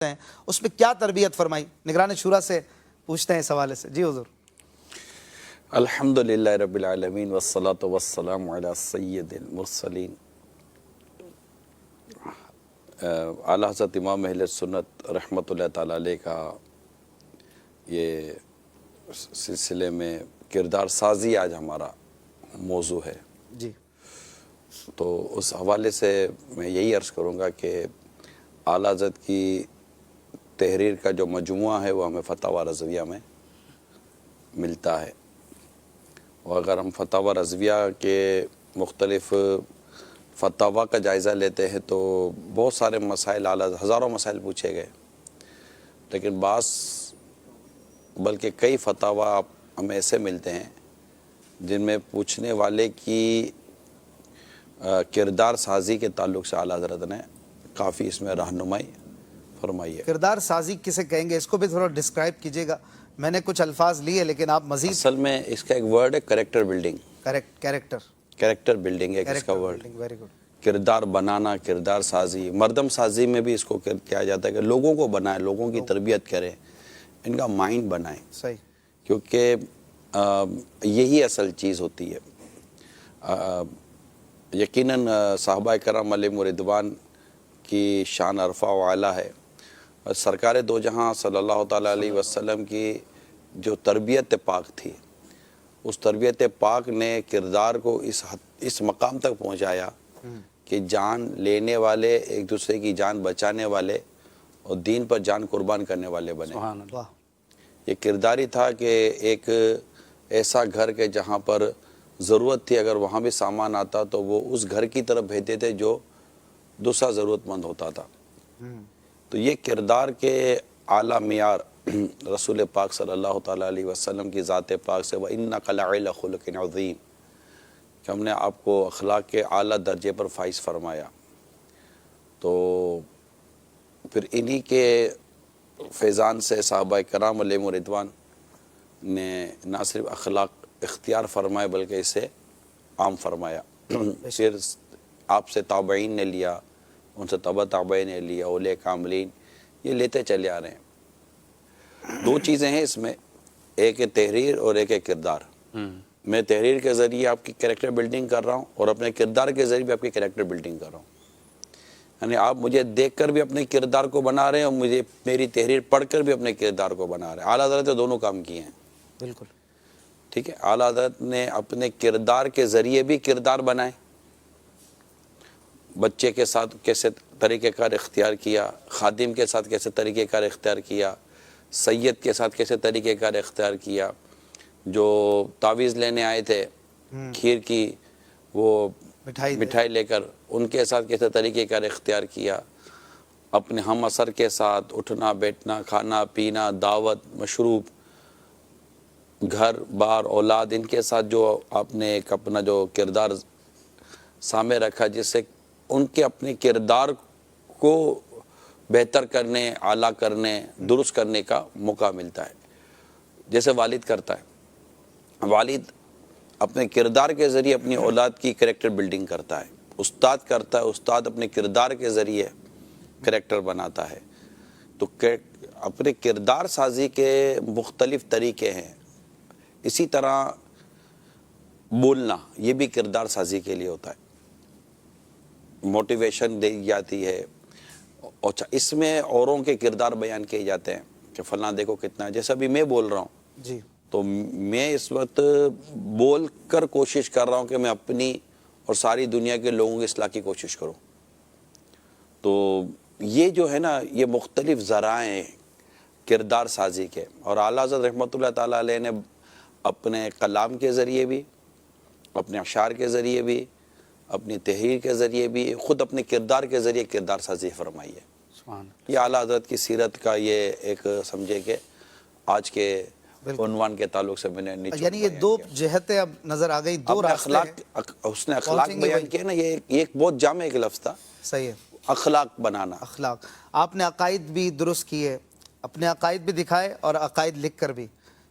ہیں اس میں کیا تربیت فرمائی؟ نگران شورا سے پوچھتے ہیں اس حوالے سے. جی حضور. الحمدللہ رب العالمین والصلاة والسلام علی سید المرسلین. اعلیٰ حضرت امام اہل سنت رحمۃ اللہ تعالیٰ علیہ کا یہ سلسلے میں کردار سازی آج ہمارا موضوع ہے. جی. تو اس حوالے سے میں یہی عرض کروں گا کہ اعلیٰ حضرت کی تحریر کا جو مجموعہ ہے وہ ہمیں فتاوی رضویہ میں ملتا ہے. اور اگر ہم فتاوی رضویہ کے مختلف فتاوی کا جائزہ لیتے ہیں تو بہت سارے مسائل ہزاروں مسائل پوچھے گئے، لیکن بلکہ کئی فتاوی ہمیں ایسے ملتے ہیں جن میں پوچھنے والے کی کردار سازی کے تعلق سے اعلیٰ حضرت نے کافی اس میں رہنمائی فرمائی ہے. کردار سازی کسے کہیں گے؟ اس کو بھی تھوڑا ڈسکرائب کیجئے گا. میں نے کچھ الفاظ لیے لیکن آپ مزید. اصل میں اس کا ایک ورڈ ہے کریکٹر بلڈنگ. کریکٹر بلڈنگ ہے اس کا ورڈ. Very good. کردار بنانا، کردار سازی، مردم سازی میں بھی اس کو کیا جاتا ہے کہ لوگوں کو بنائیں، لوگوں کی تربیت کریں، ان کا مائنڈ بنائیں. صحیح. کیونکہ یہی اصل چیز ہوتی ہے. یقیناً صحابہ کرام علیہم رضوان کی شان عرفہ و اعلیٰ ہے. سرکار دو جہاں صلی اللہ تعالیٰ علیہ وسلم کی جو تربیت پاک تھی، اس تربیت پاک نے کردار کو اس مقام تک پہنچایا کہ جان لینے والے ایک دوسرے کی جان بچانے والے اور دین پر جان قربان کرنے والے بنے. سبحان اللہ. یہ کردار ہی تھا کہ ایک ایسا گھر کے جہاں پر ضرورت تھی، اگر وہاں بھی سامان آتا تو وہ اس گھر کی طرف بھیجتے تھے جو دوسرا ضرورت مند ہوتا تھا. تو یہ کردار کے اعلیٰ معیار رسول پاک صلی اللہ تعالیٰ علیہ وسلم کی ذات پاک سے وَإِنَّكَ لَعَلَىٰ خُلُقٍ عَظِيمٍ کہ ہم نے آپ کو اخلاق کے اعلیٰ درجے پر فائز فرمایا. تو پھر انہی کے فیضان سے صحابہ کرام علیہم رضوان نے نہ صرف اخلاق اختیار فرمائے بلکہ اسے عام فرمایا. پھر آپ سے تابعین نے لیا، ان سے تبع تابعین نے لیا، اولیاء کاملین، یہ لیتے چلے آ رہے ہیں. دو چیزیں ہیں اس میں، ایک ہے تحریر اور ایک ہے کردار. میں تحریر کے ذریعے آپ کی کریکٹر بلڈنگ کر رہا ہوں اور اپنے کردار کے ذریعے بھی آپ کی کریکٹر بلڈنگ کر رہا ہوں. یعنی آپ مجھے دیکھ کر بھی اپنے کردار کو بنا رہے ہیں اور مجھے میری تحریر پڑھ کر بھی اپنے کردار کو بنا رہے ہیں. اعلیٰ حضرت نے دونوں کام کیے ہیں. بالکل ٹھیک ہے. اعلیٰ حضرت نے اپنے کردار کے ذریعے بھی کردار بنائے، بچے کے ساتھ کیسے طریقہ کار اختیار کیا، خادم کے ساتھ کیسے طریقہ کار اختیار کیا، سید کے ساتھ کیسے طریقہ کار اختیار کیا، جو تعویذ لینے آئے تھے کھیر کی وہ مٹھائی لے کر ان کے ساتھ کیسے طریقہ کار اختیار کیا، اپنے ہم اثر کے ساتھ اٹھنا بیٹھنا، کھانا پینا، دعوت، مشروب، گھر بار، اولاد، ان کے ساتھ جو آپ نے ایک اپنا جو کردار سامنے رکھا جس سے ان کے اپنے کردار کو بہتر کرنے، اعلیٰ کرنے، درست کرنے کا موقع ملتا ہے. جیسے والد کرتا ہے، والد اپنے کردار کے ذریعے اپنی اولاد کی کریکٹر بلڈنگ کرتا ہے. استاد کرتا ہے، استاد اپنے کردار کے ذریعے کریکٹر بناتا ہے. تو اپنے کردار سازی کے مختلف طریقے ہیں. اسی طرح بولنا یہ بھی کردار سازی کے لیے ہوتا ہے. موٹیویشن دی جاتی ہے. اچھا، اس میں اوروں کے کردار بیان کیے جاتے ہیں کہ فلاں دیکھو کتنا ہے. جیسے ابھی میں بول رہا ہوں جی، تو میں اس وقت بول کر کوشش کر رہا ہوں کہ میں اپنی اور ساری دنیا کے لوگوں کی اصلاح کی کوشش کروں. تو یہ جو ہے نا، یہ مختلف ذرائع ہیں کردار سازی کے. اور اعلیٰ حضرت رحمۃ اللہ تعالیٰ علیہ نے اپنے کلام کے ذریعے بھی، اپنے اشعار کے ذریعے بھی، اپنی تحریر کے ذریعے بھی، خود اپنے کردار کے ذریعے کردار سازی فرمائی ہے. یہ اعلیٰ حضرت کی سیرت کا یہ ایک سمجھے کہ آج کے عنوان کے تعلق سے میں نے یعنی یہ دو جہتیں اب نظر آ گئی، دو راستے ہیں. اس نے اخلاق بیان کیا نا، یہ ایک بہت جامع ایک لفظ تھا. صحیح ہے. اخلاق بنانا. اخلاق. آپ نے عقائد بھی درست کیے، اپنے عقائد بھی دکھائے اور عقائد لکھ کر بھی.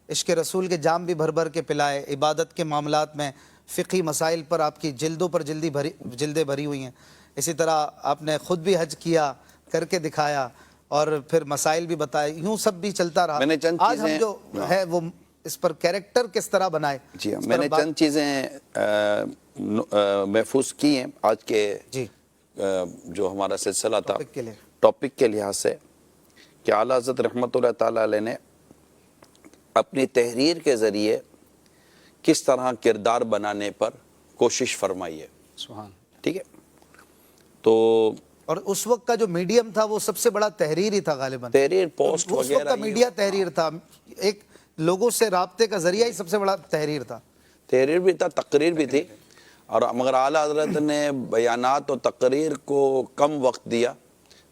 عشق رسول کے جام بھی بھر بھر کے پلائے. عبادت کے معاملات میں فقہی مسائل پر آپ کی جلدوں پر جلدیں بھری ہوئی ہیں. اسی طرح آپ نے خود بھی حج کیا، کر کے دکھایا. اور پھر مسائل بھی بتائے, یوں سب بھی چلتا رہا. میں نے چند آج ہم چیزیں جو ہے وہ اس پر کیریکٹر کس طرح بنائے, جی ہاں, اس میں پر نے بات- چند چیزیں محفوظ کی ہیں آج کے جی جو ہمارا سلسلہ تھا ٹاپک کے لیے. ٹاپک کے لحاظ سے, کہ اعلیٰ حضرت رحمۃ اللہ تعالیٰ علیہ نے اپنی تحریر کے ذریعے کس طرح کردار بنانے پر کوشش فرمائی ہے. سبحان. ٹھیک ہے, تو اور اس وقت کا جو میڈیم تھا وہ سب سے بڑا تحریر ہی تھا غالباً. تحریر پوسٹ اس وقت وغیرہ کا میڈیا تحریر تھا, ایک لوگوں سے رابطے کا ذریعہ ہی سب سے بڑا تحریر تھا. تحریر بھی تھا, تقریر بھی تھی, اور مگر اعلیٰ حضرت نے بیانات اور تقریر کو کم وقت دیا,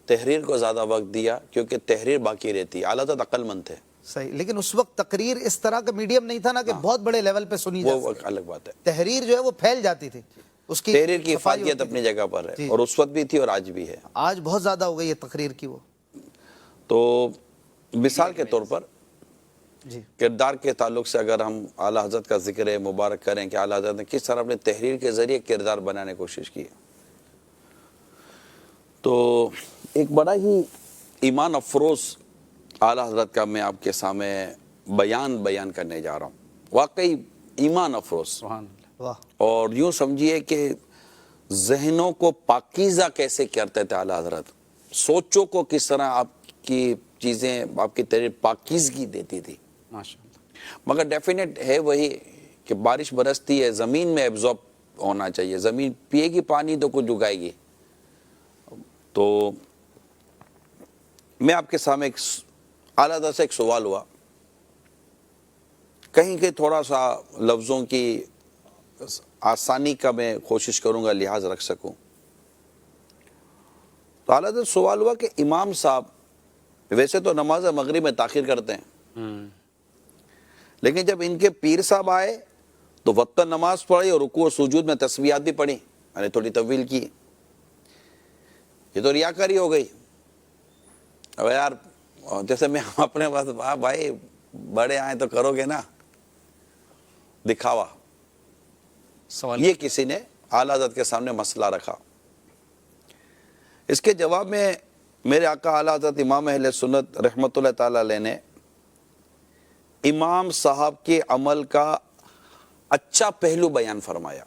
تحریر کو زیادہ وقت دیا, کیونکہ تحریر باقی رہتی ہے. اعلیٰ حضرت عقل مند تھے, صحیح, لیکن اس وقت تقریر اس طرح کا میڈیم نہیں تھا نا کہ بہت بڑے لیول پہ سنی جا وہ سکے. الگ بات ہے. تحریر جو ہے وہ پھیل جاتی تھی, اس کی تحریر کی صفائی افادیت ہوتی اپنی تھی. جگہ پر ہے, جی. اور اس وقت بھی تھی اور آج بھی ہے. آج بہت زیادہ ہو گئی ہے تقریر کی وہ. تو مثال کے طور پر جی کردار کے تعلق سے اگر ہم اعلیٰ حضرت کا ذکر مبارک کریں کہ اعلیٰ حضرت نے کس طرح اپنے تحریر کے ذریعے کردار بنانے کی کوشش کی, تو ایک بڑا ہی ایمان افروز اعلیٰ حضرت کا میں آپ کے سامنے بیان کرنے جا رہا ہوں. واقعی ایمان افروز, سبحان اللہ. واہ, اور یوں سمجھیے کہ ذہنوں کو پاکیزہ کیسے کرتے تھے اعلیٰ حضرت, سوچوں کو کس طرح آپ کی چیزیں, آپ کی تحریر پاکیزگی دیتی تھی. ماشاء اللہ. مگر ڈیفینیٹ ہے وہی کہ بارش برستی ہے, زمین میں ایبزارب ہونا چاہیے, زمین پیے گی پانی تو کچھ اگائے گی. تو میں آپ کے سامنے اعلیٰ حضرت سے ایک سوال ہوا, کہیں کہ تھوڑا سا لفظوں کی آسانی کا میں کوشش کروں گا, لحاظ رکھ سکوں. تو اعلیٰ حضرت سوال ہوا کہ امام صاحب ویسے تو نماز مغرب میں تاخیر کرتے ہیں, لیکن جب ان کے پیر صاحب آئے تو وقتاً نماز پڑھی اور رکوع و سجود میں تسبیحات بھی پڑھی, یعنی تھوڑی طویل کی. یہ تو ریاکاری ہو گئی. اب یار جیسے میں اپنے پاس, بھائی بڑے آئے تو کرو گے نا, دکھاوا. سوال یہ کسی نے اعلیٰ حضرت کے سامنے مسئلہ رکھا. اس کے جواب میں میرے آقا اعلیٰ حضرت امام اہل سنت رحمۃ اللہ تعالی علیہ نے امام صاحب کے عمل کا اچھا پہلو بیان فرمایا,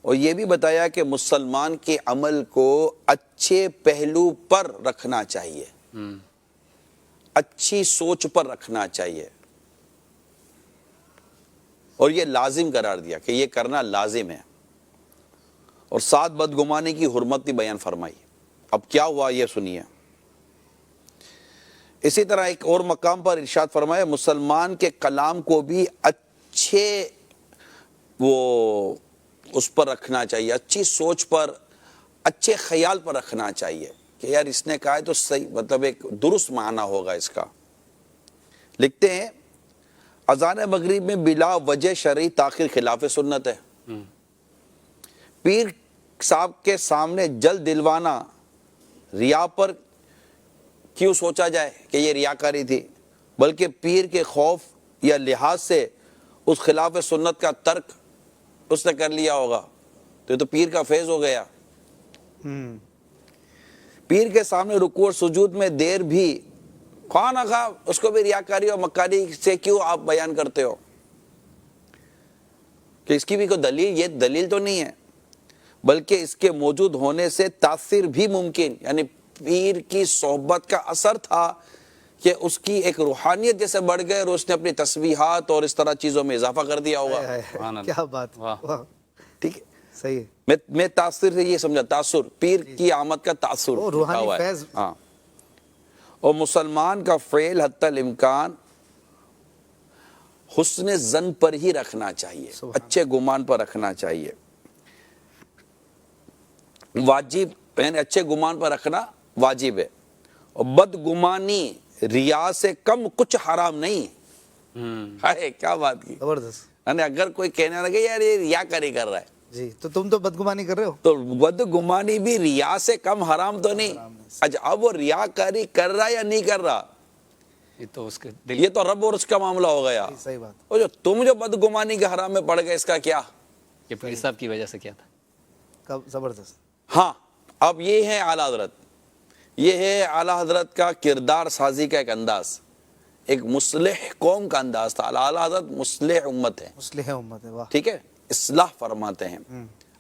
اور یہ بھی بتایا کہ مسلمان کے عمل کو اچھے پہلو پر رکھنا چاہیے, اچھی سوچ پر رکھنا چاہیے, اور یہ لازم قرار دیا کہ یہ کرنا لازم ہے, اور ساتھ بدگمانی کی حرمت بھی بیان فرمائی. اب کیا ہوا یہ سنیے. اسی طرح ایک اور مقام پر ارشاد فرمایا, مسلمان کے کلام کو بھی اچھے وہ اس پر رکھنا چاہیے, اچھی سوچ پر, اچھے خیال پر رکھنا چاہیے کہ یار اس نے کہا ہے تو صحیح, مطلب ایک درست معنی ہوگا اس کا. لکھتے ہیں اذان مغرب میں بلا وجہ شرعی تاخیر خلاف سنت ہے. پیر صاحب کے سامنے جلد دلوانا ریا پر کیوں سوچا جائے کہ یہ ریاکاری تھی, بلکہ پیر کے خوف یا لحاظ سے اس خلاف سنت کا ترک اس نے کر لیا ہوگا, تو یہ تو پیر کا فیض ہو گیا. پیر کے سامنے رکوع اور سجود میں دیر بھی خواہ نہ خواہ اس کو بھی ریاکاری اور مکاری سے کیوں آپ بیان کرتے ہو, کہ اس کی بھی کوئی دلیل, یہ دلیل تو نہیں ہے, بلکہ اس کے موجود ہونے سے تاثیر بھی ممکن, یعنی پیر کی صحبت کا اثر تھا کہ اس کی ایک روحانیت جیسے بڑھ گئے اور اس نے اپنی تسبیحات اور اس طرح چیزوں میں اضافہ کر دیا ہوگا. کیا بات, واہ. ٹھیک ہے, صحیح ہے. میں تاثر سے یہ سمجھا, تاثر پیر کی آمد کا تاثر وہ روحانی لکھا ہوا ہے. فیض. ہاں, اور مسلمان کا فعل حتی الامکان حسن ظن پر ہی رکھنا چاہیے, اچھے گمان پر رکھنا چاہیے. واجب یعنی اچھے گمان پر رکھنا واجب ہے, اور بدگمانی ریا سے کم کچھ حرام نہیں. ہے کیا بات کی, زبردست. یعنی اگر کوئی کہنے لگے یار یہ ریاکاری کر رہا ہے, جی تو تم تو بدگمانی کر رہے ہو, تو بدگمانی بھی ریا سے کم حرام تو نہیں. اچھا اب وہ ریاکاری کر رہا یا نہیں کر رہا, یہ تو اس کے دل, یہ تو رب اور اس کا معاملہ ہو گیا. صحیح بات. اور جو تم جو بدگمانی کے حرام میں پڑ گئے, اس کا کیا؟ یہ پیر صاحب کی وجہ سے کیا تھا. زبردست. ہاں, اب یہ ہے اعلیٰ حضرت, یہ ہے اعلیٰ حضرت کا کردار سازی کا ایک انداز، ایک مصلح قوم کا انداز تھا۔ اعلیٰ حضرت مصلح امت ہے، مصلح امت ہے، واہ، ٹھیک ہے، اصلاح فرماتے ہیں،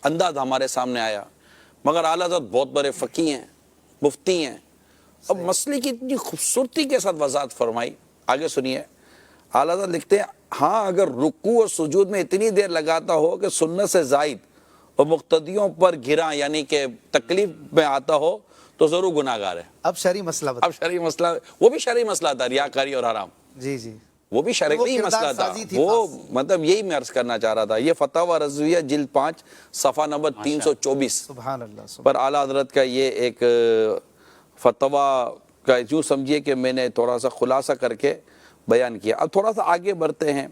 انداز ہمارے سامنے آیا۔ مگر اعلیٰ حضرت بہت بڑے فقی ہیں، مفتی ہیں۔ اب مسئلے کی اتنی خوبصورتی کے ساتھ وضاحت فرمائی، آگے سنیے۔ اعلیٰ حضرت لکھتے ہیں ہاں اگر رکوع اور سجود میں اتنی دیر لگاتا ہو کہ سنت سے زائد اور مقتدیوں پر گراں یعنی کہ تکلیف میں آتا ہو تو ضرور گناہ گار ہے۔ اب شرعی مسئلہ بتا، اب شرعی مسئلہ، وہ بھی شرعی مسئلہ تھا، ریاکاری اور حرام، جی جی، وہ بھی شرعی وہ مسئلہ کردار تھا، سازی تھی وہ خاص۔ مطلب یہی میں عرض کرنا چاہ رہا تھا۔ یہ فتاوی رضویہ جلد 5 صفحہ نمبر 324 سبحان اللہ، سبحان پر اعلیٰ حضرت کا یہ ایک فتویٰ کا یوں سمجھیے کہ میں نے تھوڑا سا خلاصہ کر کے بیان کیا۔ اب تھوڑا سا آگے بڑھتے ہیں،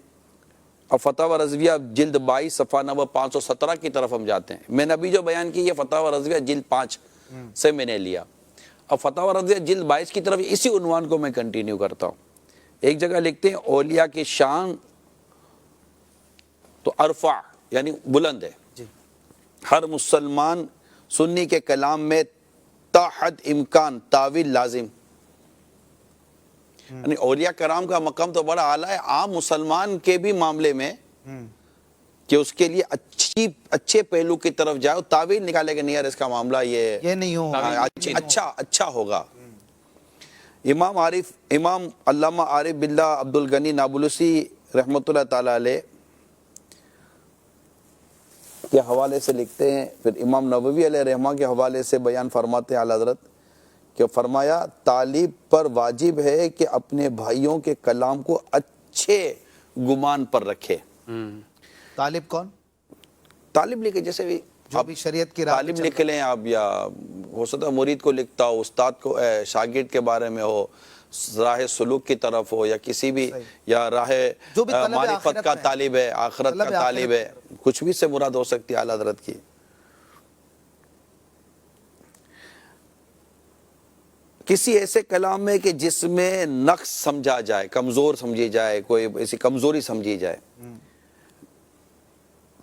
اب فتاوی رضویہ جلد 22 صفحہ نمبر 517 کی طرف ہم جاتے ہیں۔ میں نے ابھی جو بیان کی یہ فتاوی رضویہ جلد 5 سے میں نے لیا۔ اب فتاوی رضویہ جلد 22 کی طرف اسی عنوان کو میں کنٹینیو کرتا ہوں۔ ایک جگہ لکھتے ہیں اولیاء کی شان تو ارفع یعنی بلند ہے، جی، ہر مسلمان سنی کے کلام میں تا حد امکان تعویل لازم، یعنی اولیاء کرام کا مقام تو بڑا اعلیٰ ہے، عام مسلمان کے بھی معاملے میں کہ اس کے لیے اچھے پہلو کی طرف جائے، تعویل نکالے کہ نہیں یار اس کا معاملہ یہ نہیں ہو، اچھا ہوگا۔ امام علامہ عارف باللہ عبد الغنی نابلسی رحمۃ اللہ تعالی علیہ کے حوالے سے لکھتے ہیں، پھر امام نووی علیہ رحمہ کے حوالے سے بیان فرماتے ہیں اعلیٰ حضرت کہ فرمایا طالب پر واجب ہے کہ اپنے بھائیوں کے کلام کو اچھے گمان پر رکھے۔ طالب کون؟ طالب لکھے جیسے بھی جو بھی شریعت کی راہ طالب لکھ لیں آپ، یا ہو سکتا ہے مرید کو لکھتا ہو، استاد کو شاگرد کے بارے میں ہو، راہ سلوک کی طرف ہو، یا کسی بھی یا راہ جو بھی طلب معرفت کا طالب ہے، آخرت کا طالب ہے، کچھ بھی سے مراد ہو سکتی ہے اعلیٰ حضرت کی۔ کسی ایسے کلام میں کہ جس میں نقص سمجھا جائے، کمزور سمجھی جائے، کوئی ایسی کمزوری سمجھی جائے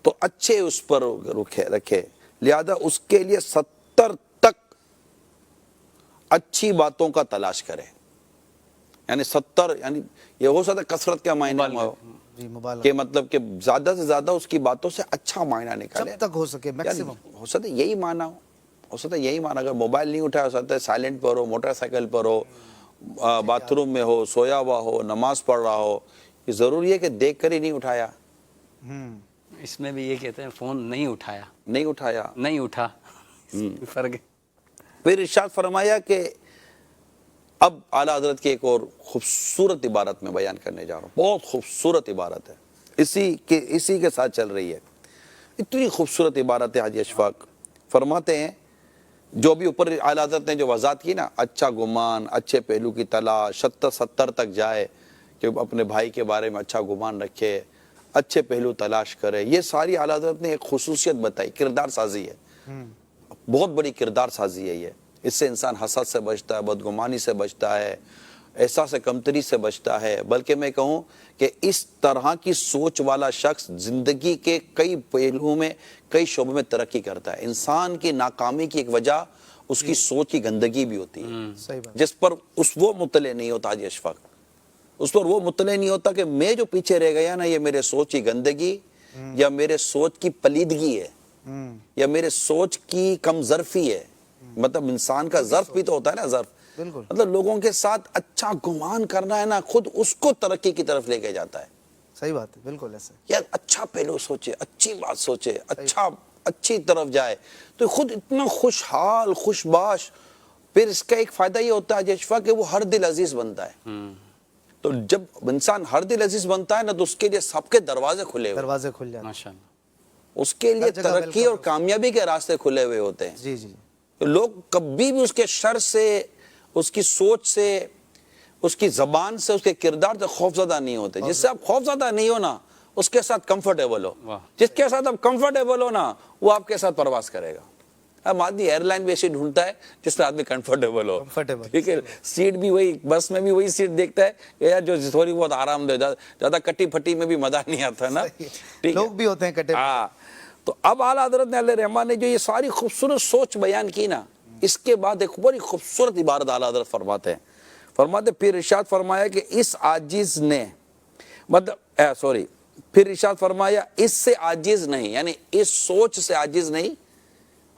تو اچھے اس پر رکھے، لہذا اس کے لیے 70 تک اچھی باتوں کا تلاش کرے، یعنی 70 یعنی یہ ہو سکتا ہے کثرت کا معنی ہو جی، مبالغہ، کہ مطلب کہ زیادہ سے زیادہ اس کی باتوں سے اچھا معنی نکالے، جب تک ہو سکے میکسیمم، ہو سکتا ہے یہی معنی ہو سکتا ہے یہی معنی، اگر موبائل نہیں اٹھایا ہو سکتا ہے سائلنٹ پر ہو، موٹر سائیکل پر ہو، باتھ روم میں ہو، سویا ہوا ہو، نماز پڑھ رہا ہو، یہ ضروری ہے کہ دیکھ کر ہی نہیں اٹھایا، اس میں بھی یہ کہتے ہیں فون نہیں اٹھایا، نہیں اٹھا، فرق ہے۔ پھر ارشاد فرمایا کہ اب اعلیٰ حضرت کی ایک اور خوبصورت عبارت میں بیان کرنے جا رہا ہوں، بہت خوبصورت عبارت ہے، اسی کے ساتھ چل رہی ہے، اتنی خوبصورت عبارت ہے حاجی اشفاق فرماتے ہیں، جو بھی اوپر اعلیٰ حضرت نے جو وضاحت کی نا، اچھا گمان، اچھے پہلو کی تلاش، 70 تک جائے کہ اپنے بھائی کے بارے میں اچھا گمان رکھے، اچھے پہلو تلاش کرے، یہ ساری اعلیٰ حضرت نے ایک خصوصیت بتائی، کردار سازی ہے، بہت بڑی کردار سازی ہے یہ، اس سے انسان حسد سے بچتا ہے، بدگمانی سے بچتا ہے، احساس کمتری سے بچتا ہے، بلکہ میں کہوں کہ اس طرح کی سوچ والا شخص زندگی کے کئی پہلوؤں میں، کئی شعبوں میں ترقی کرتا ہے۔ انسان کی ناکامی کی ایک وجہ اس کی سوچ کی گندگی بھی ہوتی ہے، صحیح بات، جس پر وہ مطلع نہیں ہوتا حاجی اشفاق، اس پر وہ مطلع نہیں ہوتا کہ میں جو پیچھے رہ گیا نا، یہ میرے سوچ کی گندگی یا میرے سوچ کی پلیدگی ہے، یا میرے سوچ کی کم ظرفی ہے، مطلب انسان کا ظرف بھی تو ہوتا ہے نا، ظرف بالکل، مطلب لوگوں کے ساتھ اچھا گمان کرنا ہے نا، خود اس کو ترقی کی طرف لے کے جاتا ہے، صحیح بات ہے، بالکل ایسے، یار اچھا پہلو سوچے، اچھی بات سوچے، اچھی طرف جائے تو خود اتنا خوشحال خوشباش، پھر اس کا ایک فائدہ یہ ہوتا ہے جشفا کہ وہ ہر دل عزیز بنتا ہے، تو جب انسان ہر دل عزیز بنتا ہے نا تو اس کے لیے سب کے دروازے کھلے ہوئے، دروازے کھل جاتے ہیں، ماشاءاللہ، اس کے لیے جگہ ترقی اور کامیابی کے راستے کھلے ہوئے ہوتے ہیں، جی جی، لوگ کبھی بھی اس کے شر سے، اس کی سوچ سے، اس کی زبان سے، اس کے کردار سے خوفزدہ نہیں ہوتے، جس سے آپ خوفزدہ نہیں ہو نا اس کے ساتھ کمفرٹیبل ہو، جس کے ساتھ آپ کمفرٹیبل ہو نا وہ آپ کے ساتھ پرواز کرے گا۔ اب آدمی ایئر لائن بھی ایسی ڈھونڈتا ہے جس میں آدمی کمفرٹیبل ہو، ٹھیک ہے، سیٹ بھی وہی، بس میں بھی وہی سیٹ دیکھتا ہے یار جو تھوڑی بہت آرام دے، زیادہ کٹی پھٹی میں بھی مزہ نہیں آتا نا، لوگ بھی ہوتے ہیں کٹے، ہاں۔ تو اب اعلیٰ حضرت نے علیہ رحمٰن نے جو یہ ساری خوبصورت سوچ بیان کی نا، اس کے بعد ایک بڑی خوبصورت عبارت اعلیٰ حضرت فرماتے ہیں پھر ارشاد فرمایا کہ اس عاجز نے پھر ارشاد فرمایا اس سے عاجز نہیں، یعنی اس سوچ سے عاجز نہیں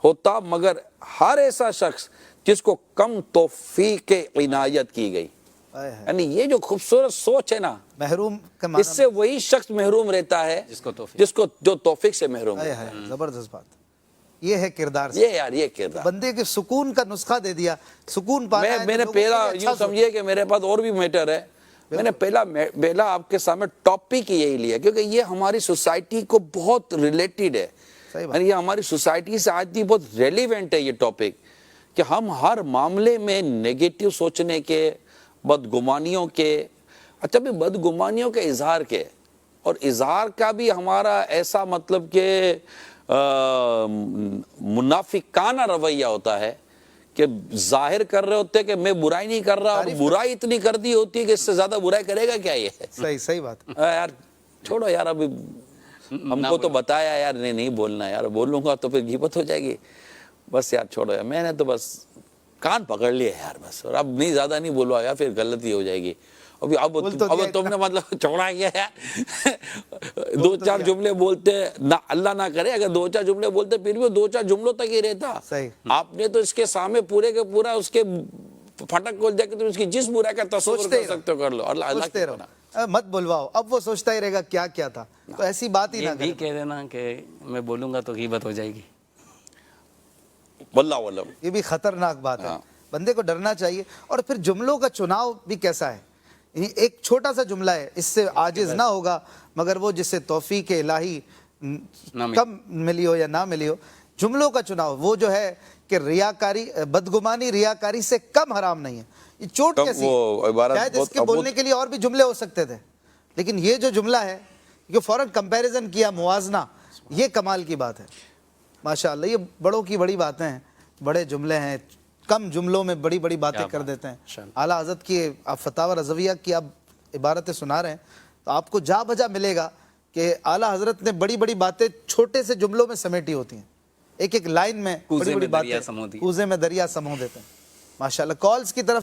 ہوتا مگر ہر ایسا شخص جس کو کم توفیق عنایت کی گئی. یعنی یہ جو خوبصورت سوچ ہے نا، محروم کا اس سے وہی شخص محروم رہتا ہے جس کو جو توفیق سے محروم ہے. زبردست بات. یہ ہے کردار. یہ کردار بندے کے سکون کا نسخہ دے دیا. سکون پانا ہے. میں نے پہلا یوں سمجھیے کہ میرے پاس اور بھی میٹر ہے. میں نے پہلا آپ کے سامنے ٹاپک یہی لیا کیونکہ یہ ہماری سوسائٹی کو بہت ریلیٹڈ ہے. یہ ہماری سوسائٹی سے آج بھی بہت ریلیونٹ ہے یہ ٹاپک کہ ہم ہر معاملے میں نیگیٹو سوچنے کے، بدگمانیوں کے، اچھا بھی بدگمانیوں کے اظہار کے، اور اظہار کا بھی ہمارا ایسا مطلب کہ منافقانہ رویہ ہوتا ہے کہ ظاہر کر رہے ہوتے ہیں کہ میں برائی نہیں کر رہا، اور برائی اتنی کر دی ہوتی ہے کہ اس سے زیادہ برائی کرے گا کیا. یہ صحیح بات. یار چھوڑو یار، ابھی ہم کو تو بتایا یار نہیں بولنا، یار بولوں گا تو پھر غیبت ہو جائے گی. بس یار چھوڑو یار، میں نے تو بس کان پکڑ لیا یار بس، اور اب نہیں زیادہ نہیں بولوا یار، پھر غلطی ہو جائے گی. اب تم نے مطلب چھوڑا گیا یار. دو چار جملے بولتے نہ، اللہ نہ کرے اگر دو چار جملے بولتے پھر بھی دو چار جملوں تک ہی رہتا. آپ نے تو اس کے سامنے پورے کے پورا اس کے پھٹک کھول دیا کہ تم اس کی جس برائی کا تصور کر سکتے ہو کر لو. اللہ مت بلواؤ، اب وہ سوچتا ہی رہے گا کیا کیا تھا. تو ایسی بات ہی نہ بھی کہہ دینا کہ میں بولوں گا تو غیبت ہو جائے گی. واللہ علم. یہ بھی خطرناک بات ہے. بندے کو ڈرنا چاہیے. اور پھر جملوں کا چناؤ بھی کیسا ہے. ایک چھوٹا سا جملہ ہے، اس سے عاجز نہ ہوگا مگر وہ جس سے توفیق الہی کم ملی ہو یا نہ ملی ہو. جملوں کا چناؤ وہ جو ہے کہ ریاکاری، بدگمانی ریاکاری سے کم حرام نہیں ہے. یہ چوٹ کیسی، شاید اس کے بولنے کے لیے اور بھی جملے ہو سکتے تھے، لیکن یہ جو جملہ ہے جو فوراً کمپیریزن کیا، موازنہ، یہ کمال کی بات ہے. ماشاءاللہ یہ بڑوں کی بڑی باتیں ہیں، بڑے جملے ہیں، کم جملوں میں بڑی بڑی باتیں کر دیتے ہیں. اعلیٰ حضرت کی آپ فتاوی رضویہ کی آپ عبارتیں سنا رہے ہیں تو آپ کو جا بجا ملے گا کہ اعلیٰ حضرت نے بڑی بڑی باتیں چھوٹے سے جملوں میں سمیٹی ہوتی ہیں. ایک ایک لائن میں بڑی بڑی باتیں کوزے میں دریا سمو دیتے ہیں. ماشاءاللہ. کالز کی طرف